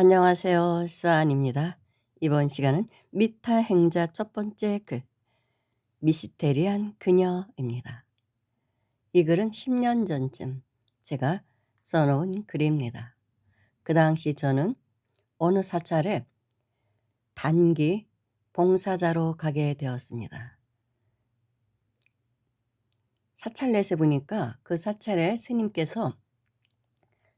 안녕하세요. 수아입니다. 이번 시간은 미타 행자 첫 번째 글, 미스테리한 그녀입니다. 이 글은 10년 전쯤 제가 써놓은 글입니다. 그 당시 저는 어느 사찰에 단기 봉사자로 가게 되었습니다. 사찰 내세 보니까 그 사찰의 스님께서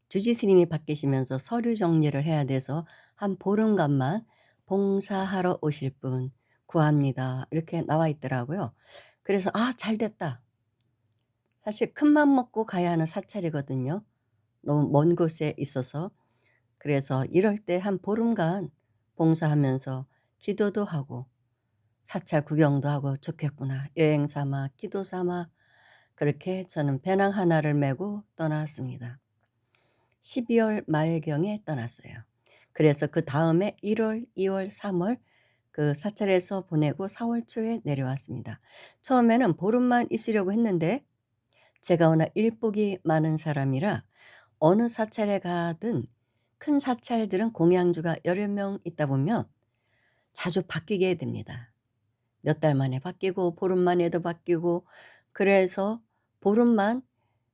주지 스님이 바뀌시면서 서류 정리를 해야 돼서 한 보름간만 봉사하러 오실 분 구합니다. 이렇게 나와 있더라고요. 그래서 '아 잘 됐다.' 사실 큰맘 먹고 가야 하는 사찰이거든요. 너무 먼 곳에 있어서. 그래서 이럴 때 한 보름간 봉사하면서 기도도 하고 사찰 구경도 하고 좋겠구나. 여행 삼아 기도 삼아 그렇게 저는 배낭 하나를 메고 떠났습니다. 12월 말경에 떠났어요. 그래서 그다음에 1 월, 2 월, 3월 그 사찰에서 보내고 4월 초에 내려왔습니다. 처음에는 보름만 있으려고 했는데 제가 워낙 일복이 많은 사람이라 어느 사찰에 가든 큰 사찰들은 공양주가 여러 명 있다 보면 자주 바뀌게 됩니다. 몇 달 만에 바뀌고 보름 만에도 바뀌고 그래서 보름만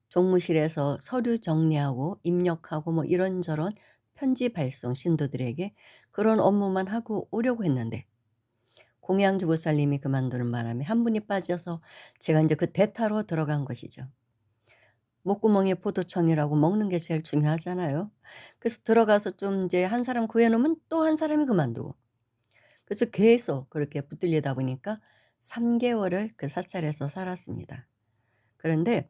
종무실에서 서류 정리하고 입력하고 뭐 이런저런 편지 발송 신도들에게 그런 업무만 하고 오려고 했는데 공양주 보살님이 그만두는 바람에 한 분이 빠져서 제가 이제 그 대타로 들어간 것이죠. 목구멍에 포도청이라고 먹는 게 제일 중요하잖아요. 그래서 들어가서 좀 이제 한 사람 구해 놓으면 또 한 사람이 그만두고 그래서 계속 그렇게 붙들리다 보니까 3 개월을 그 사찰에서 살았습니다. 그런데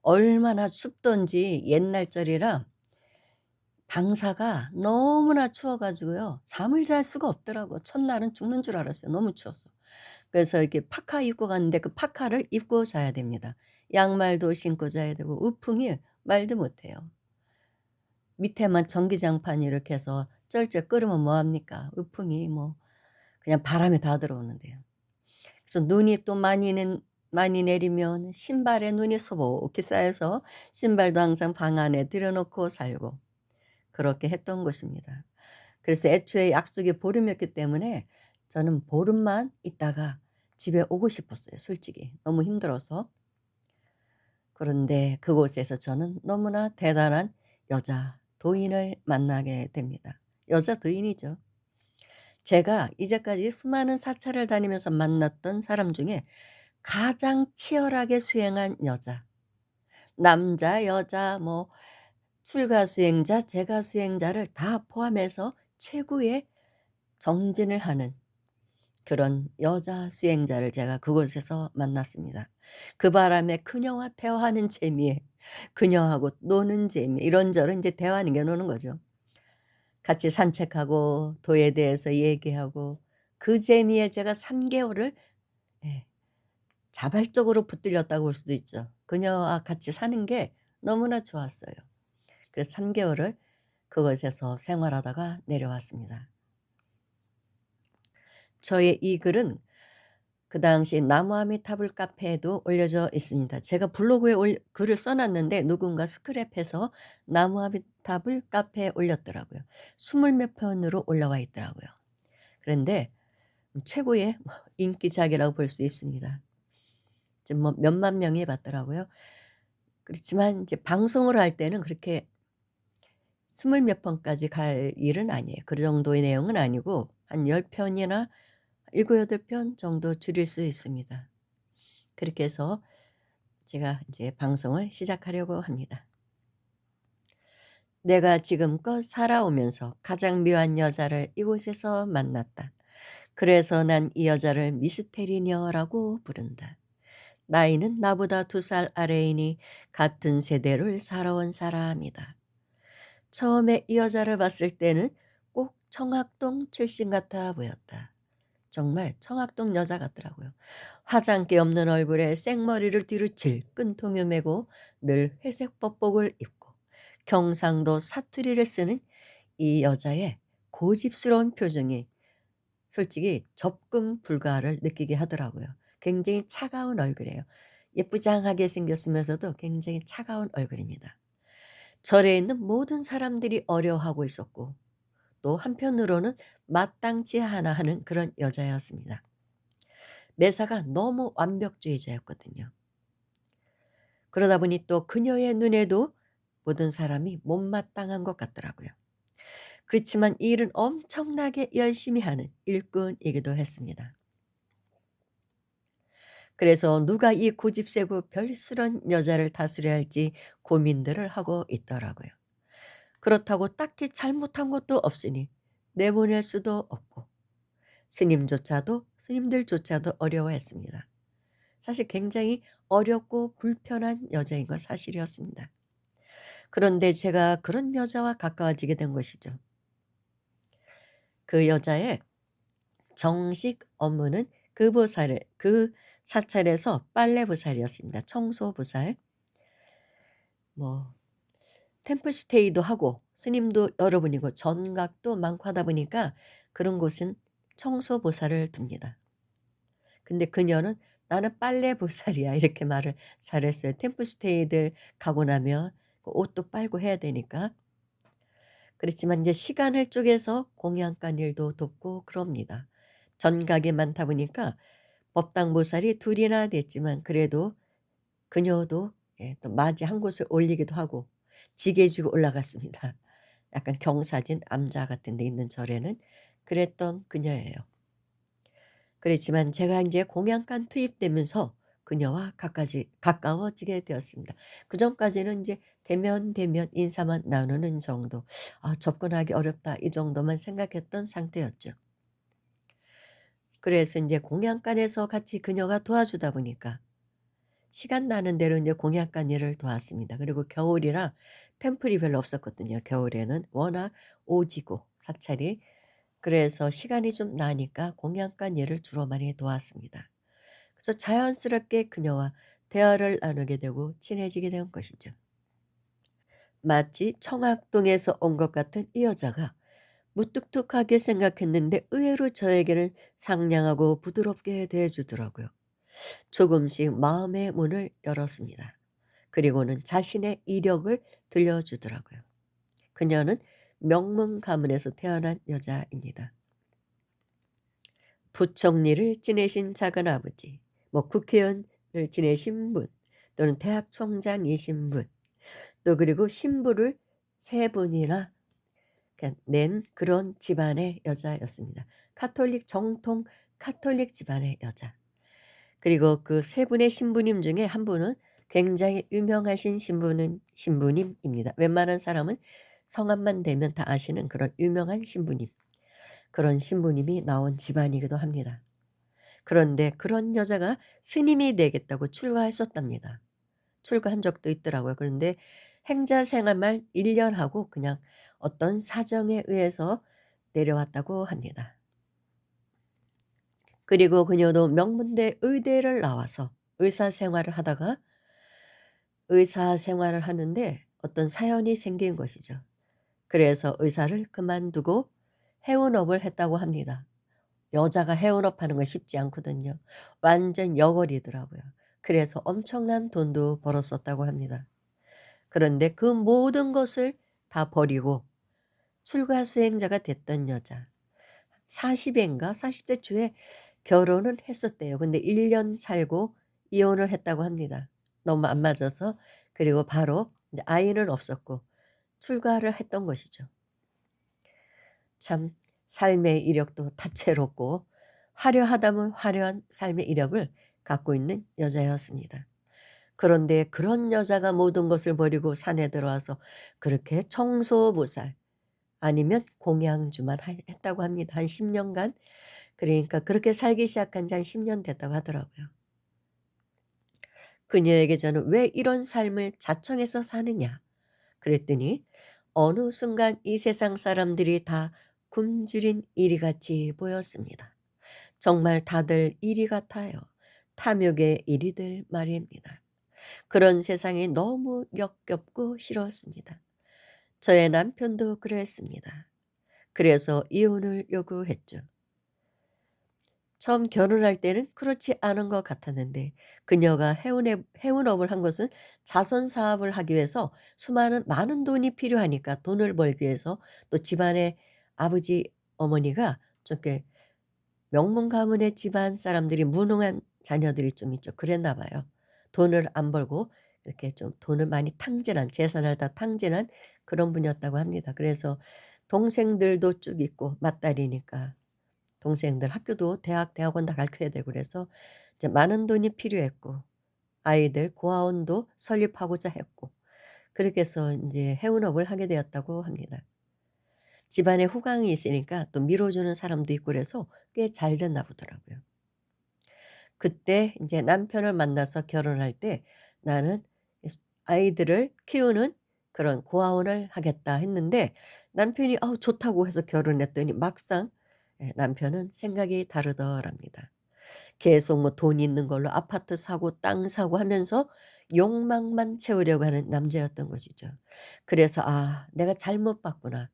얼마나 춥던지 옛날절이라 방사가 너무나 추워 가지고요. 잠을 잘 수가 없더라고요. 첫날은 죽는 줄 알았어요, 너무 추워서. 그래서 이렇게 파카 입고 갔는데 그 파카를 입고 자야 됩니다. 양말도 신고 자야 되고 우풍이 말도 못해요. 밑에만 전기장판이 이렇게 해서 쩔쩔 끓으면 뭐 합니까? 우풍이 뭐 그냥 바람이 다 들어오는데요. 그래서 눈이 또 많이 내리면 신발에 눈이 소복히 쌓여서 신발도 항상 방 안에 들여 놓고 살고 그렇게 했던 것입니다. 그래서 애초에 약속이 보름이었기 때문에 저는 보름만 있다가 집에 오고 싶었어요 솔직히. 너무 힘들어서. 그런데 그곳에서 저는 너무나 대단한 여자 도인을 만나게 됩니다. 여자 도인이죠. 제가 이제까지 수많은 사찰을 다니면서 만났던 사람 중에 가장 치열하게 수행한 여자. 남자, 여자, 뭐 출가 수행자, 재가 수행자를 다 포함해서 최고의 정진을 하는 그런 여자 수행자를 제가 그곳에서 만났습니다. 그 바람에 그녀와 대화하는 재미에 그녀하고 노는 재미 이런저런 이제 대화하는 게 노는 거죠. 같이 산책하고 도에 대해서 얘기하고 그 재미에 제가 3 개월을 예 자발적으로 붙들렸다고 볼 수도 있죠. 그녀와 같이 사는 게 너무나 좋았어요. 그래서 3 개월을 그곳에서 생활하다가 내려왔습니다. 저의 이 글은 그 당시 나무아미타불 카페에도 올려져 있습니다. 제가 블로그에 글을 써 놨는데 누군가 스크랩해서 나무아미타불 카페에 올렸더라고요. 20몇 편으로 올라와 있더라고요. 그런데 최고의 인기작이라고 볼 수 있습니다. 지금 뭐 몇만 명이 봤더라고요. 그렇지만 이제 방송을 할 때는 그렇게 20몇 편까지 갈 일은 아니에요. 그 정도의 내용은 아니고 한 10 편이나 7, 8편 정도 줄일 수 있습니다. 그렇게 해서 제가 이제 방송을 시작하려고 합니다. 내가 지금껏 살아오면서 가장 묘한 여자를 이곳에서 만났다. 그래서 난 이 여자를 미스테리녀라고 부른다. 나이는 나보다 2살 아래이니 같은 세대를 살아온 사람이다. 처음에 이 여자를 봤을 때는 꼭 청학동 출신 같아 보였다. 정말 청학동 여자 같더라고요. 화장기 없는 얼굴에 생머리를 뒤로 질끈 동여매고 늘 회색 법복을 입고 경상도 사투리를 쓰는 이 여자의 고집스러운 표정이 솔직히 접근 불가를 느끼게 하더라고요. 굉장히 차가운 얼굴이에요. 예쁘장하게 생겼으면서도 굉장히 차가운 얼굴입니다. 절에 있는 모든 사람들이 어려워하고 있었고 또 한편으로는 마땅치 않아 하는 그런 여자였습니다. 매사가 너무 완벽주의자였거든요. 그러다 보니 또 그녀의 눈에도 모든 사람이 못마땅한 것 같더라고요. 그렇지만 이 일은 엄청나게 열심히 하는 일꾼이기도 했습니다. 그래서 누가 이 고집세고 별스런 여자를 다스려야 할지 고민들을 하고 있더라고요. 그렇다고 딱히 잘못한 것도 없으니 내보낼 수도 없고 스님들조차도 어려워했습니다. 사실 굉장히 어렵고 불편한 여자인 건 사실이었습니다. 그런데 제가 그런 여자와 가까워지게 된 것이죠. 그 여자의 정식 업무는 그 사찰에서 빨래 보살이었습니다. 청소 보살. 뭐 템플 스테이도 하고 스님도 여러분이고 전각도 많고 하다 보니까 그런 곳은 청소 보살을 둡니다. 근데 그녀는 "나는 빨래 보살이야." 이렇게 말을 잘했어요. 템플 스테이들 가고 나면 그 옷도 빨고 해야 되니까. 그렇지만 이제 시간을 쪼개서 공양간 일도 돕고 그럽니다. 전각이 많다 보니까 법당 보살이 둘 이나 됐지만 그래도 그녀도 또 맞이 한 곳을 올리기도 하고 지게 지고 올라갔습니다. 약간 경사진 암자 같은 데 있는 절에는 그랬던 그녀예요. 그렇지만 제가 인제 공양간 투입되면서 그녀와 가까워지게 되었습니다. 그전까지는 인제 대면 인사만 나누는 정도, '아 접근하기 어렵다.' 이 정도만 생각했던 상태였죠. 그래서 인제 공양간에서 같이 그녀가 도와주다 보니까 시간 나는 대로 인제 공양간 일을 도왔습니다. 그리고 겨울이라 템플이 별로 없었거든요. 겨울에는 워낙 오지고 사찰이. 그래서 시간이 좀 나니까 공양간 일을 주로 많이 도왔습니다. 그래서 자연스럽게 그녀와 대화를 나누게 되고 친해지게 된 것이죠. 마치 청학동에서 온 것 같은 이 여자가 무뚝뚝하게 생각했는데 의외로 저에게는 상냥하고 부드럽게 대해주더라고요. 조금씩 마음의 문을 열었습니다. 그리고는 자신의 이력을 들려주더라고요. 그녀는 명문 가문에서 태어난 여자입니다. 부총리를 지내신 작은아버지, 뭐 국회의원을 지내신 분, 또는 대학 총장이신 분, 또 그리고 신부를 세 분이나 낸 그런 집안의 여자였습니다. 정통 카톨릭 집안의 여자. 그리고 그 세 분의 신부님 중에 한 분은 굉장히 유명하신 신부님입니다. 웬만한 사람은 성함만 대면 다 아시는 그런 유명한 신부님. 그런 신부님이 나온 집안이기도 합니다. 그런데 그런 여자가 스님이 되겠다고 출가했었답니다. 출가한 적도 있더라고요. 그런데 행자 생활만 1년 하고 그냥 어떤 사정에 의해서 내려왔다고 합니다. 그리고 그녀도 명문대 의대를 나와서 의사 생활을 하다가 의사 생활을 하는데 어떤 사연이 생긴 것이죠. 그래서 의사를 그만두고 해운업을 했다고 합니다. 여자가 해운업 하는 건 쉽지 않거든요. 완전 여걸이더라고요. 그래서 엄청난 돈도 벌었었다고 합니다. 그런데 그 모든 것을 다 버리고 출가 수행자가 됐던 여자. 40 인가 40대 초에 결혼을 했었대요. 근데 1년 살고 이혼을 했다고 합니다. 너무 안 맞아서. 그리고 바로 이제 아이는 없었고 출가를 했던 것이죠. 참 삶의 이력도 다채롭고 화려하다면 화려한 삶의 이력을 갖고 있는 여자였습니다. 그런데 그런 여자가 모든 것을 버리고 산에 들어와서 그렇게 청소보살 아니면 공양주만 했다고 합니다. 한 10 년간. 그러니까 그렇게 살기 시작한 지 한 10년 됐다고 하더라고요. 그녀에게 저는 "왜 이런 삶을 자청해서 사느냐?" 그랬더니 어느 순간 이 세상 사람들이 다 굶주린 이리같이 보였습니다. 정말 다들 이리 같아요. 탐욕의 이리들 말입니다. 그런 세상이 너무 역겹고 싫었습니다. 저의 남편도 그랬습니다. 그래서 이혼을 요구했죠. 처음 결혼할 때는 그렇지 않은 것 같았는데 그녀가 해운업을 한 것은 자선 사업을 하기 위해서 수많은 많은 돈이 필요하니까 돈을 벌기 위해서 또 집안의 아버지 어머니가 좀 이렇게 명문 가문의 집안 사람들이 무능한 자녀들이 좀 있죠. 그랬나 봐요. 돈을 안 벌고 이렇게 좀 돈을 많이 탕진한 재산을 다 탕진한 그런 분이었다고 합니다. 그래서 동생들도 쭉 있고 맏딸이니까 동생들 학교도 대학원 다 가르쳐야 되고 그래서 이제 많은 돈이 필요했고 아이들 고아원도 설립하고자 했고 그렇게 해서 인제 해운업을 하게 되었다고 합니다. 집안에 후광이 있으니까 또 밀어주는 사람도 있고 그래서 꽤 잘 됐나 보더라고요. 그때 인제 남편을 만나서 결혼할 때 "나는 아이들을 키우는 그런 고아원을 하겠다." 했는데 남편이 좋다고 해서 결혼했더니 막상 남편은 생각이 다르더랍니다. 계속 뭐 돈 있는 걸로 아파트 사고 땅 사고 하면서 욕망만 채우려고 하는 남자였던 것이죠. 그래서 '아 내가 잘못 봤구나.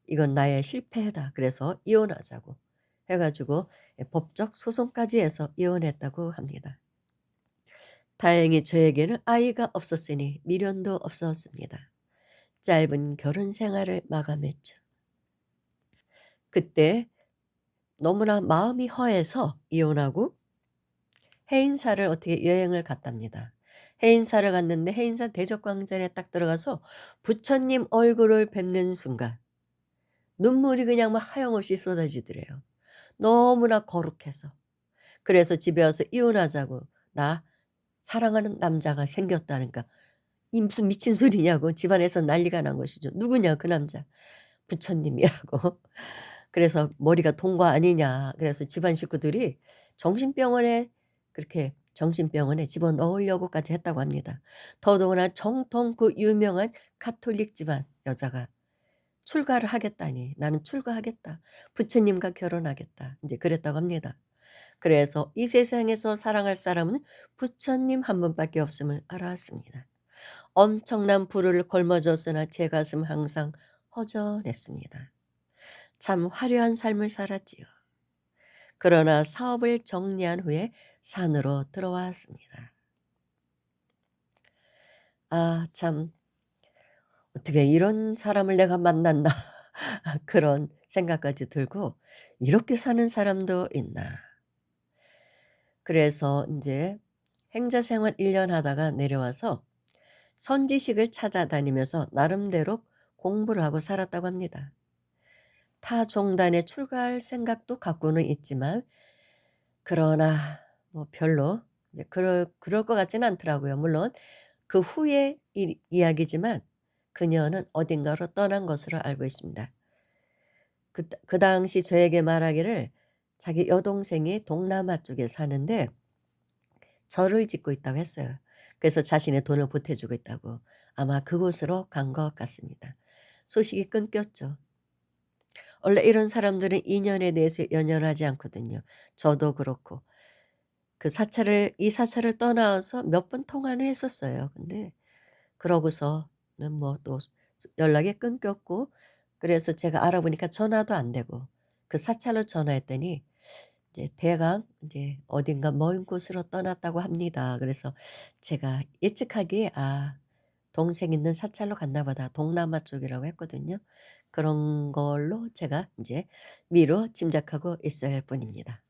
이건 나의 실패다.' 그래서 이혼하자고 해 가지고 법적 소송까지 해서 이혼했다고 합니다. 다행히 저에게는 아이가 없었으니 미련도 없었습니다. 짧은 결혼 생활을 마감했죠. 그때 너무나 마음이 허해서 이혼하고 해인사를 어떻게 여행을 갔답니다. 해인사를 갔는데 해인사 대적광장에 딱 들어가서 부처님 얼굴을 뵙는 순간 눈물이 그냥 막 하염없이 쏟아지더래요. 너무나 거룩해서. 그래서 집에 와서 이혼하자고 "나 사랑하는 남자가 생겼다니까." 이 무슨 미친 소리냐고 집안에서 난리가 난 것이죠. "누구냐 그 남자." "부처님이라고." 그래서 "머리가 동거 아니냐." 그래서 집안 식구들이 정신병원에 그렇게 정신병원에 집어넣으려고까지 했다고 합니다. 더더구나 정통 그 유명한 가톨릭 집안 여자가 "출가를 하겠다니. 나는 출가하겠다. 부처님과 결혼하겠다." 인제 그랬다고 합니다. 그래서 이 세상에서 사랑할 사람은 부처님 한 분밖에 없음을 알았습니다. 엄청난 부를 걸머졌으나 제 가슴 항상 허전했습니다. 참 화려한 삶을 살았지요. 그러나 사업을 정리한 후에 산으로 들어왔습니다. 아 참 '어떻게 이런 사람을 내가 만났나.' 그런 생각까지 들고 '이렇게 사는 사람도 있나.' 그래서 인제 행자 생활 1년 하다가 내려와서 선지식을 찾아다니면서 나름대로 공부를 하고 살았다고 합니다. 타 종단에 출가할 생각도 갖고는 있지만 그러나 뭐 별로 이제 그럴 것 같지는 않더라고요. 물론 그 후의 이야기지만 그녀는 어딘가로 떠난 것으로 알고 있습니다. 그 당시 저에게 말하기를 자기 여동생이 동남아 쪽에 사는데 절을 짓고 있다고 했어요. 그래서 자신의 돈을 보태 주고 있다고. 아마 그곳으로 간 것 같습니다. 소식이 끊겼죠. 원래 이런 사람들은 인연에 대해서 연연하지 않거든요. 저도 그렇고. 이 사찰을 떠나서 몇 번 통화는 했었어요. 근데 그러고서는 뭐 또 연락이 끊겼고 그래서 제가 알아보니까 전화도 안 되고 그 사찰로 전화했더니 이제 대강 인제 어딘가 먼 곳으로 떠났다고 합니다. 그래서 제가 예측하기에 '아 동생 있는 사찰로 갔나 보다.' 동남아 쪽이라고 했거든요. 그런 걸로 제가 인제 미루어 짐작하고 있을 뿐입니다.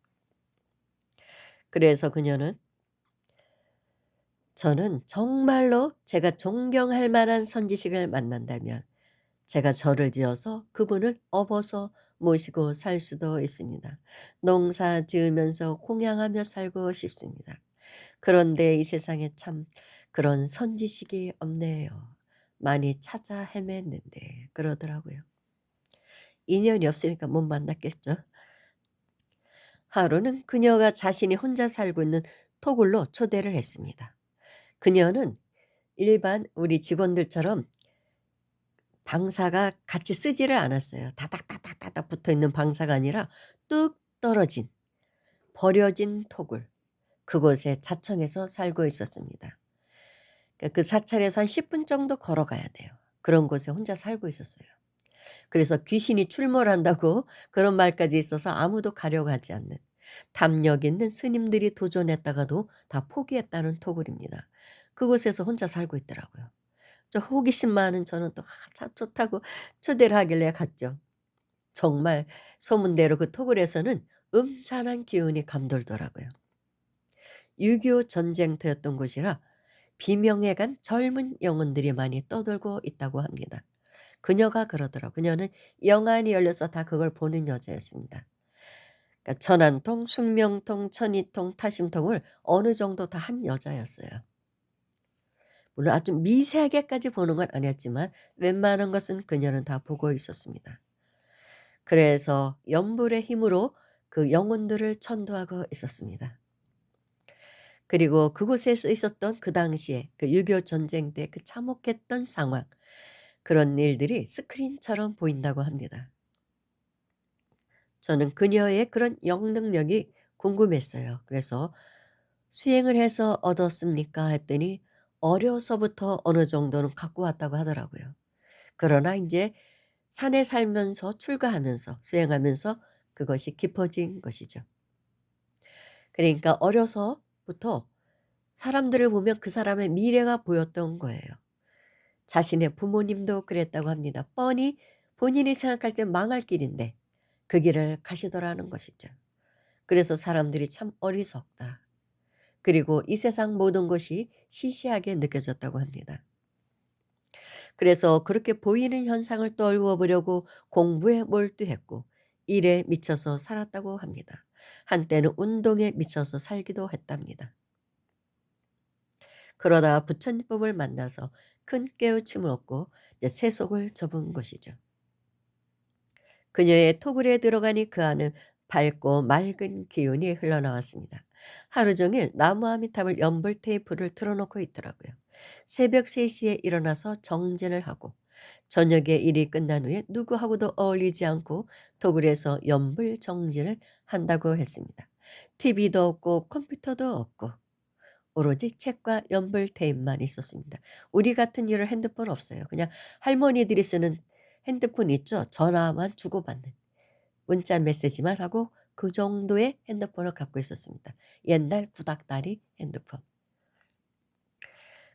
그래서 그녀는 "저는 정말로 제가 존경할 만한 선지식을 만난다면 제가 절을 지어서 그분을 업어서 모시고 살 수도 있습니다. 농사 지으면서供養하며 살고 싶습니다. 그런데 이 세상에 참 그런 선지식이 없네요. 많이 찾아 헤맸는데." 그러더라고요. 인연이 없으니까 못 만났겠죠. 하루는 그녀가 자신이 혼자 살고 있는 토굴로 초대를 했습니다. 그녀는 일반 우리 직원들처럼 방사가 같이 쓰지를 않았어요. 다닥다닥다닥 붙어있는 방사가 아니라 뚝 떨어진 버려진 토굴 그곳에 자청해서 살고 있었습니다. 그 사찰에서 한 10분 정도 걸어가야 돼요. 그런 곳에 혼자 살고 있었어요. 그래서 귀신이 출몰한다고 그런 말까지 있어서 아무도 가려고 하지 않는. 담력 있는 스님들이 도전했다가도 다 포기했다는 토굴입니다. 그곳에서 혼자 살고 있더라고요. 저 호기심 많은 저는 또 참 좋다고 초대를 하길래 갔죠. 정말 소문대로 그 토굴에서는 음산한 기운이 감돌더라고요. 6.25 전쟁터였던 곳이라 비명에 간 젊은 영혼들이 많이 떠들고 있다고 합니다. 그녀가 그러더라고요. 그녀는 영안이 열려서 다 그걸 보는 여자였습니다. 그러니까 천안통, 숙명통, 천이통, 타심통을 어느 정도 다 한 여자였어요. 물론 아주 미세하게까지 보는 건 아니었지만 웬만한 것은 그녀는 다 보고 있었습니다. 그래서 연불의 힘으로 그 영혼들을 천도하고 있었습니다. 그리고 그곳에 서 있었던 그 당시에 그 6.25 전쟁 때 그 참혹했던 상황, 그런 일들이 스크린처럼 보인다고 합니다. 저는 그녀의 그런 영능력이 궁금했어요. 그래서 "수행을 해서 얻었습니까?" 했더니 어려서부터 어느 정도는 갖고 왔다고 하더라고요. 그러나 인제 산에 살면서 출가하면서 수행하면서 그것이 깊어진 것이죠. 그러니까 어려서부터 사람들을 보면 그 사람의 미래가 보였던 거예요. 자신의 부모님도 그랬다고 합니다. 뻔히 본인이 생각할 때 망할 길인데 그 길을 가시더라는 것이죠. 그래서 사람들이 '참 어리석다.' 그리고 이 세상 모든 것이 시시하게 느껴졌다고 합니다. 그래서 그렇게 보이는 현상을 떨구어 보려고 공부에 몰두했고 일에 미쳐서 살았다고 합니다. 한때는 운동에 미쳐서 살기도 했답니다. 그러다 부처님법을 만나서 큰 깨우침을 얻고 이제 세속을 접은 것이죠. 그녀의 토굴에 들어가니 그 안은 밝고 맑은 기운이 흘러나왔습니다. 하루 종일 나무 아미탑을 연불 테이프를 틀어놓고 있더라고요. 새벽 3시에 일어나서 정진을 하고 저녁에 일이 끝난 후에 누구하고도 어울리지 않고 토굴에서 연불 정진을 한다고 했습니다. TV도 없고 컴퓨터도 없고 오로지 책과 연불 테이프만 있었습니다. 우리 같은 일을 핸드폰 없어요. 그냥 할머니들이 쓰는 핸드폰 있죠. 전화만 주고받는. 문자 메시지만 하고 그 정도의 핸드폰을 갖고 있었습니다. 옛날 구닥다리 핸드폰.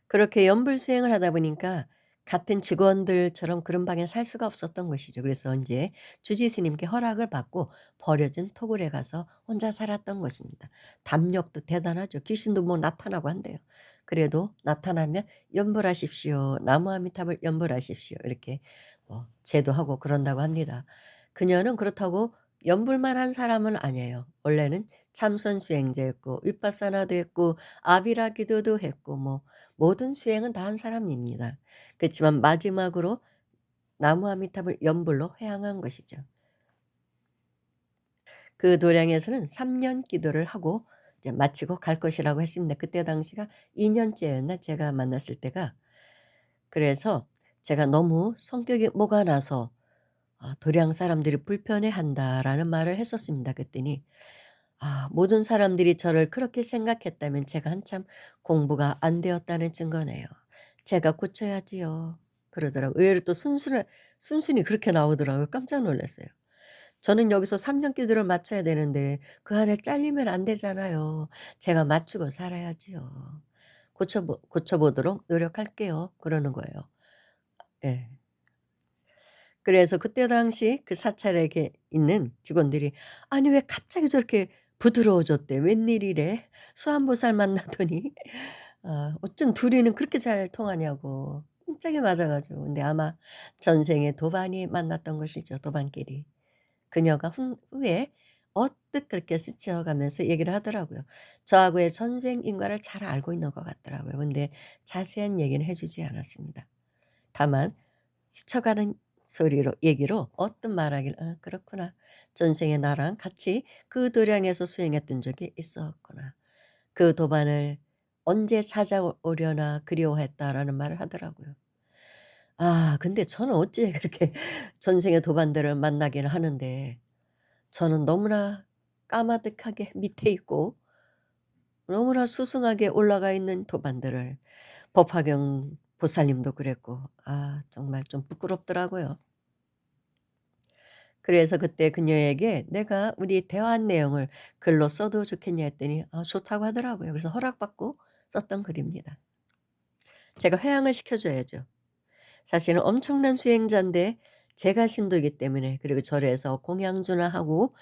그렇게 연불 수행을 하다 보니까 같은 직원들처럼 그런 방에 살 수가 없었던 것이죠. 그래서 인제 주지 스님께 허락을 받고 버려진 토굴에 가서 혼자 살았던 것입니다. 담력도 대단하죠. 귀신도 뭐 나타나고 한대요. 그래도 나타나면 "연불하십시오. 나무 아미탑을 연불하십시오." 이렇게 뭐 제도하고 그런다고 합니다. 그녀는 그렇다고 연불만 한 사람은 아니에요. 원래는 참선 수행자였고 윗바사나도 했고 아비라 기도도 했고 뭐 모든 수행은 다 한 사람입니다. 그렇지만 마지막으로 나무 아미탑을 연불로 회항한 것이죠. 그 도량에서는 3년 기도를 하고 이제 마치고 갈 것이라고 했습니다. 그때 당시가 2 년째였나 제가 만났을 때가. 그래서 제가 너무 성격이 모가 나서 "도량 사람들이 불편해한다."라는 말을 했었습니다. 그랬더니 모든 사람들이 저를 그렇게 생각했다면 제가 한참 공부가 안 되었다는 증거네요. "제가 고쳐야지요." 그러더라고요. 의외로 또 순순히 그렇게 나오더라고요. 깜짝 놀랐어요. 저는 여기서 3년 기도를 맞춰야 되는데 그 안에 잘리면 안 되잖아요. 제가 맞추고 살아야지요. 고쳐 보도록 노력할게요." 그러는 거예요. 예. 그래서 그때 당시 그 사찰에 있는 직원들이 "아니 왜 갑자기 저렇게 부드러워졌대. 웬일이래?" 수안보살 만나더니 어쩜 둘이는 그렇게 잘 통하냐고 깜짝이 맞아 가지고. 근데 아마 전생에 도반이 만났던 것이죠, 도반끼리. 그녀가 후에 언뜻 그렇게 스쳐 가면서 얘기를 하더라고요. 저하고의 전생 인과를 잘 알고 있는 것 같더라고요. 근데 자세한 얘기는 해 주지 않았습니다. 다만 스쳐가는 소리로 얘기로 어떤 말하길 "아 그렇구나. 전생에 나랑 같이 그 도량에서 수행했던 적이 있었구나. 그 도반을 언제 찾아오려나 그리워했다."라는 말을 하더라고요. 근데 저는 어찌 그렇게 전생의 도반들을 만나기는 하는데 저는 너무나 까마득하게 밑에 있고 너무나 수승하게 올라가 있는 도반들을 법화경 보살님도 그랬고 정말 좀 부끄럽더라고요. 그래서 그때 그녀에게 "내가 우리 대화한 내용을 글로 써도 좋겠냐." 했더니 좋다고 하더라고요. 그래서 허락받고 썼던 글입니다. 제가 회항을 시켜 줘야죠. 사실은 엄청난 수행자인데 제가 신도이기 때문에, 그리고 절에서 공양주나 하고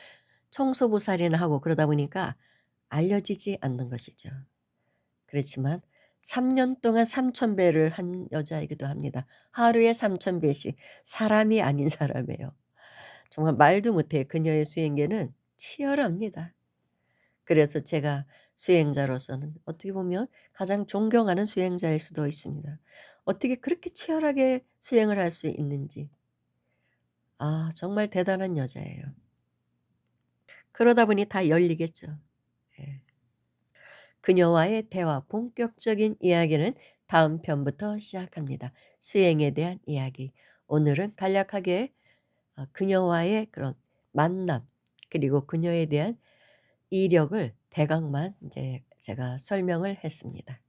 청소부살이나 하고 그러다 보니까 알려지지 않는 것이죠. 그렇지만 3년 동안 3,000 배를 한 여자이기도 합니다. 하루에 3,000 배씩. 사람이 아닌 사람이에요. 정말 말도 못해요. 그녀의 수행계는 치열합니다. 그래서 제가 수행자로서는 어떻게 보면 가장 존경하는 수행자일 수도 있습니다. 어떻게 그렇게 치열하게 수행을 할 수 있는지. 정말 대단한 여자예요. 그러다 보니 다 열리겠죠. 예. 그녀와의 대화 본격적인 이야기는 다음 편부터 시작합니다. 수행에 대한 이야기. 오늘은 간략하게 그녀와의 그런 만남, 그리고 그녀에 대한 이력을 대강만 이제 제가 설명을 했습니다.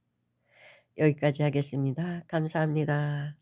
여기까지 하겠습니다. 감사합니다.